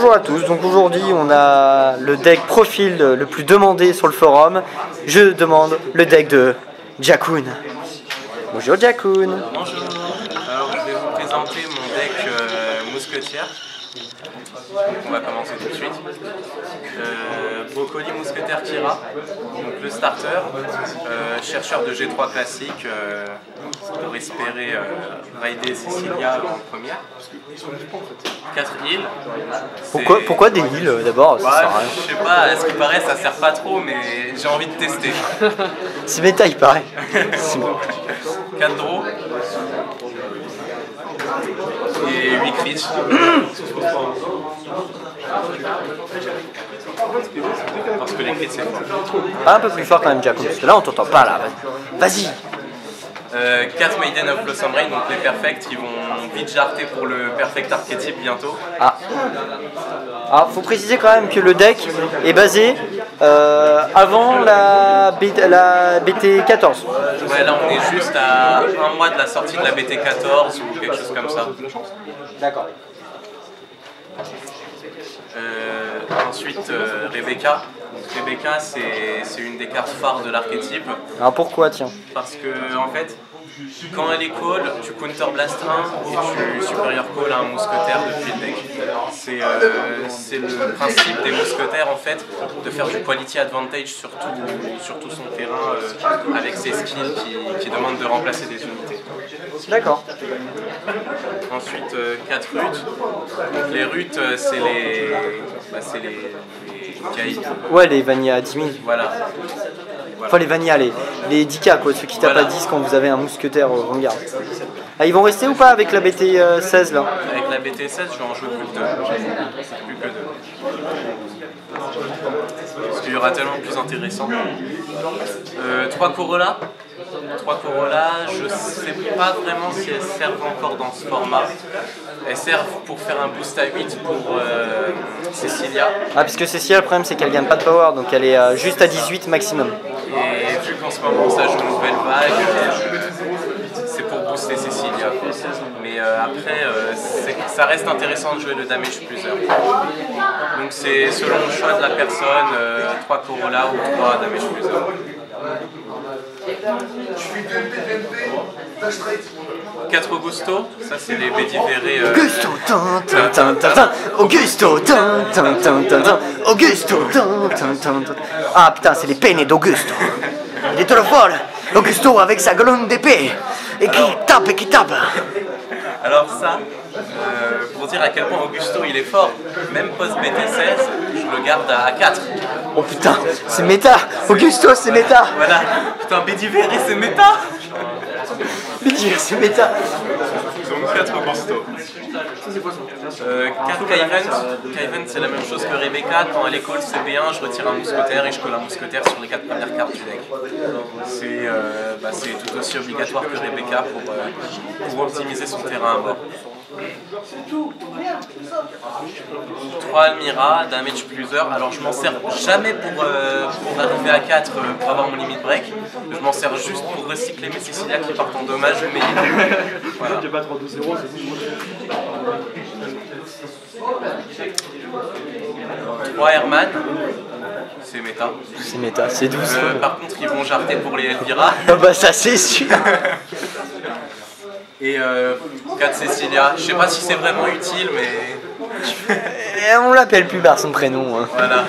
Bonjour à tous, donc aujourd'hui on a le deck profil le plus demandé sur le forum. Je demande le deck de Jakun. Bonjour Jakun. Bonjour, alors je vais vous présenter mon deck mousquetière. On va commencer tout de suite. Brocoli mousquetaire Kira, donc le starter, chercheur de G3 classique pour espérer raider Cecilia en première. 4 heals. Pourquoi des heals d'abord? Je sais pas, à ce qui paraît ça sert pas trop, mais j'ai envie de tester. C'est méta il paraît. 4 draws et 8 crits. Parce que les crits c'est un peu plus fort quand même Jakun, parce que là on t'entend pas là. Vas-y. 4 Maiden of Blossom Rain, donc les perfects, ils vont vite jarter pour le perfect archétype bientôt. Alors faut préciser quand même que le deck est basé avant la BT14. Ouais, là on est juste à un mois de la sortie de la BT14 ou quelque chose comme ça. D'accord. Ensuite, Rebecca. Rebecca, c'est une des cartes phares de l'archétype. Alors pourquoi, tiens? Parce que, en fait, quand elle est call, tu counterblast 1 et tu supérieur call à un mousquetaire depuis le deck. C'est le principe des mousquetaires, en fait, de faire du quality advantage sur tout son terrain avec ses skills qui demandent de remplacer des unités. D'accord. Ensuite, 4 rutes. Donc les rutes, c'est les caïds. Ouais, les vanilla à 10 000. Voilà. Enfin, les vanilla, les 10K, quoi, ceux qui tapent à 10 quand vous avez un mousquetaire au vanguard. Ah, ils vont rester ou pas avec la BT16 là? Avec la BT16, je vais en jouer plus que 2. Plus que 2. Parce qu'il y aura tellement plus intéressant. 3 Corolla. 3 Corolla, je sais pas vraiment si elles servent encore dans ce format. Elles servent pour faire un boost à 8 pour Cecilia. Ah, puisque Cecilia, le problème c'est qu'elle gagne pas de power, donc elle est juste à 18 maximum. Et vu qu'en ce moment ça joue nouvelle vague, c'est pour booster Cecilia. Mais après, ça reste intéressant de jouer le damage plusieurs. Donc c'est selon le choix de la personne, 3 Corolla ou 3 damage plusieurs. 4 Augusto, ça c'est les Bedivere. Augusto, Augusto, Augusto, ah putain, c'est les peines d'Augusto. Il est trop fort, Augusto avec sa colonne d'épée et qui tape. Alors ça, pour dire à quel point Augusto il est fort, même post BT16, je le garde à 4. Oh putain, c'est méta. Augusto c'est méta. Voilà, putain Bedivere c'est méta. Bedivere c'est méta. Donc 4 Augusto. 4 Kaivent, c'est la même chose que Rebecca. Quand elle est call CP1, je retire un mousquetaire et je colle un mousquetaire sur les 4 premières cartes du deck. C'est tout aussi obligatoire que Rebecca pour optimiser son terrain à mort. 3 Almira, damage plusieurs. Alors je m'en sers jamais pour arriver à 4 pour avoir mon limit break. Je m'en sers juste pour recycler mes Cecilia qui partent en dommage. Mais voilà. 3 Herman, c'est méta. C'est méta, c'est 12. Par contre ils vont jarter pour les Elvira. Ah bah ça c'est sûr. Et 4 Cecilia, je sais pas si c'est vraiment utile mais... Et on l'appelle plus par son prénom. Hein. Voilà.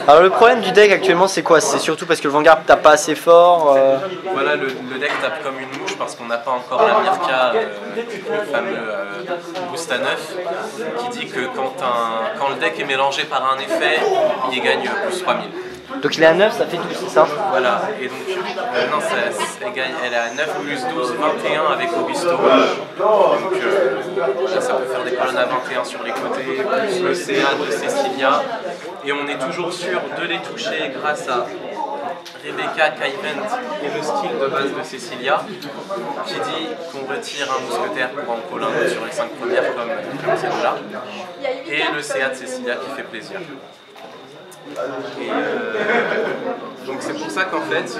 Alors le problème du deck actuellement c'est quoi? C'est surtout parce que le Vanguard tape pas assez fort. Voilà, le deck tape comme une mouche parce qu'on n'a pas encore la Mirka, le fameux boost à 9, qui dit que quand le deck est mélangé par un effet, il gagne plus 3000. Donc il est à 9, ça fait 12, c'est ça? Voilà, et donc non, elle est à 9 plus 12, 21 avec Augusto. Donc là, ça peut faire des colonnes à 21 sur les côtés, plus le CA de Cecilia. Et on est toujours sûr de les toucher grâce à Rebecca, Kaivent et le skill de base de Cecilia, qui dit qu'on retire un mousquetaire pour en call un sur les 5 premières comme celle-là. Et le CA de Cecilia qui fait plaisir. Et donc c'est pour ça qu'en fait,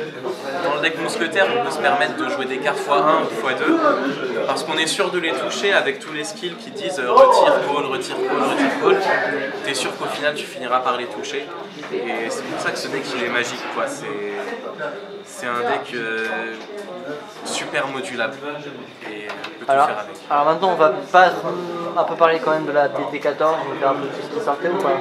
dans le deck mousquetaire, on peut se permettre de jouer des cartes x1 ou x2, parce qu'on est sûr de les toucher avec tous les skills qui disent retire, call, retire, call, retire, call. T'es t'es sûr qu'au final tu finiras par les toucher. Et c'est pour ça que ce deck il est magique, quoi. C'est un deck super modulable et on peut tout faire avec. Alors maintenant on va pas un peu parler quand même de la BT14, on va faire un peu tout ce qui sortait ou pas?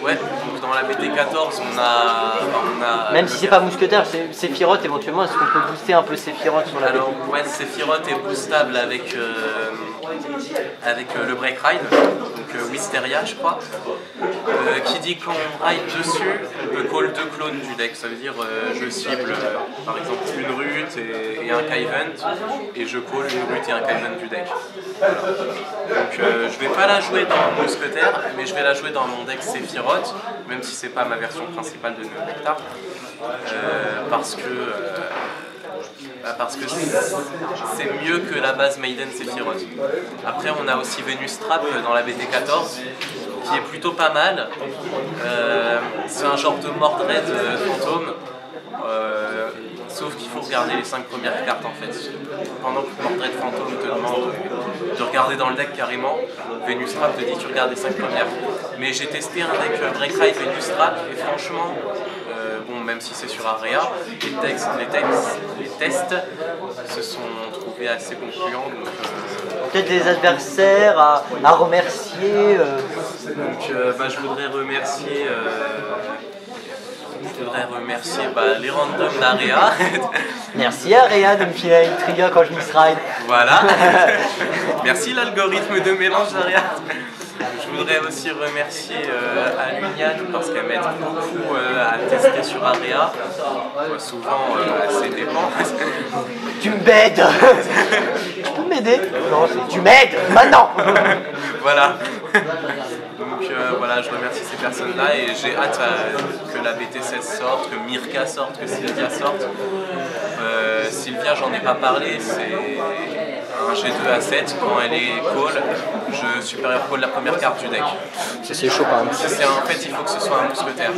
Ouais, donc dans la BT14 on a même si c'est pas mousquetaire, c'est Sephiroth éventuellement, est-ce qu'on peut booster un peu Sephiroth sur la BT? Alors ouais, Sephiroth est boostable avec le Break Ride, donc Wisteria je crois, qui dit quand on ride dessus, on peut call 2 clones du deck, ça veut dire je cible par exemple une Rut et un Kaivent, et je call une Rut et un Kaivent du deck. Voilà. Donc je vais pas la jouer dans Mousquetaire, mais je vais la jouer dans mon deck Sephiroth, même si c'est pas ma version principale de Néo-Nectar, parce que c'est mieux que la base Maiden Sephiroth. Après on a aussi Venus Trap dans la BT14 qui est plutôt pas mal. C'est un genre de Mordred fantôme, sauf qu'il faut regarder les 5 premières cartes en fait. Pendant que Mordred fantôme te demande de regarder dans le deck carrément, Venus Trap te dit tu regardes les 5 premières. Mais j'ai testé un deck Break Ride Venus Trap et franchement, bon, même si c'est sur Area, les tests se sont trouvés assez concluants. Peut-être des adversaires à remercier. Donc je voudrais remercier les randoms d'Area. Merci Area de me filer une trigger quand je misride. Voilà. Merci l'algorithme de mélange d'Area. Je voudrais aussi remercier Alunian parce qu'elle m'aide beaucoup à tester sur Area, souvent à ses dépens. Tu m'aides. Tu peux m'aider? Non, tu m'aides maintenant. Voilà. Donc voilà, je remercie ces personnes-là et j'ai hâte que la BT16 sorte, que Mirka sorte, que Sylvia sorte. Sylvia, j'en ai pas parlé, c'est un G2 à 7, quand elle est call, je supérieur call la première carte du deck. C'est chaud quand même. En fait, il faut que ce soit un mousquetaire.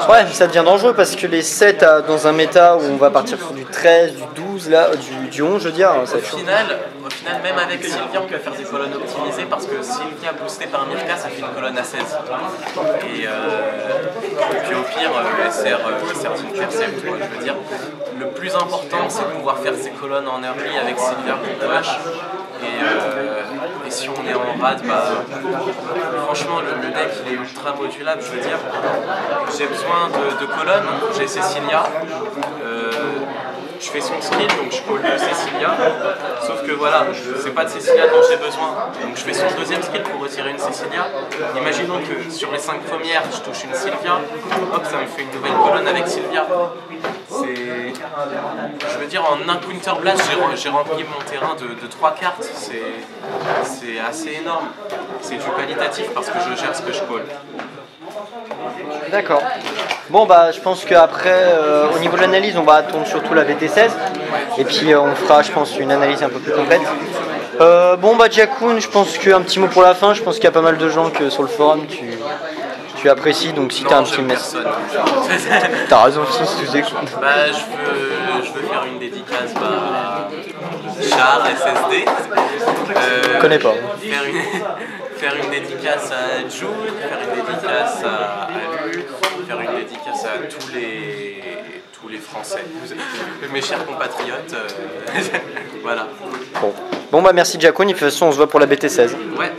Ouais, mais ça devient dangereux parce que les 7 dans un méta où on va partir sur du 13, du 12, là, du 11, je veux dire. Au final, même avec Sylvia, on peut faire des colonnes optimisées parce que Sylvia boostée par Mirka, ça fait une colonne à 16. Et puis au pire, elle sert d'une percepte, je veux dire. Le plus important, c'est de pouvoir faire ces colonnes en early avec Sylvia pour H. Et si on est en rad, franchement le deck il est ultra modulable, je veux dire. J'ai besoin de colonnes, j'ai Cecilia, je fais son skill donc je call de Cecilia, sauf que voilà, c'est pas de Cecilia dont j'ai besoin, donc je fais son deuxième skill pour retirer une Cecilia. Imaginons que sur les 5 premières je touche une Sylvia, hop ça me fait une nouvelle colonne avec Sylvia. Je veux dire, en un Counter Blast, j'ai rempli mon terrain de 3 cartes, c'est assez énorme. C'est du qualitatif parce que je gère ce que je call. D'accord. Bon je pense qu'après, au niveau de l'analyse, on va attendre surtout la BT16. Et puis on fera, je pense, une analyse un peu plus complète. Jakun, je pense qu'un petit mot pour la fin. Je pense qu'il y a pas mal de gens que sur le forum tu apprécies, donc si t'as un petit message. T'as raison, si tu écoutes. Je veux faire une dédicace à Char, SSD. Je connais pas. Faire une dédicace à June, faire une dédicace à Alu, faire une dédicace à tous les Français, mes chers compatriotes. Voilà. Bon merci Jakun, de toute façon on se voit pour la BT16. Ouais.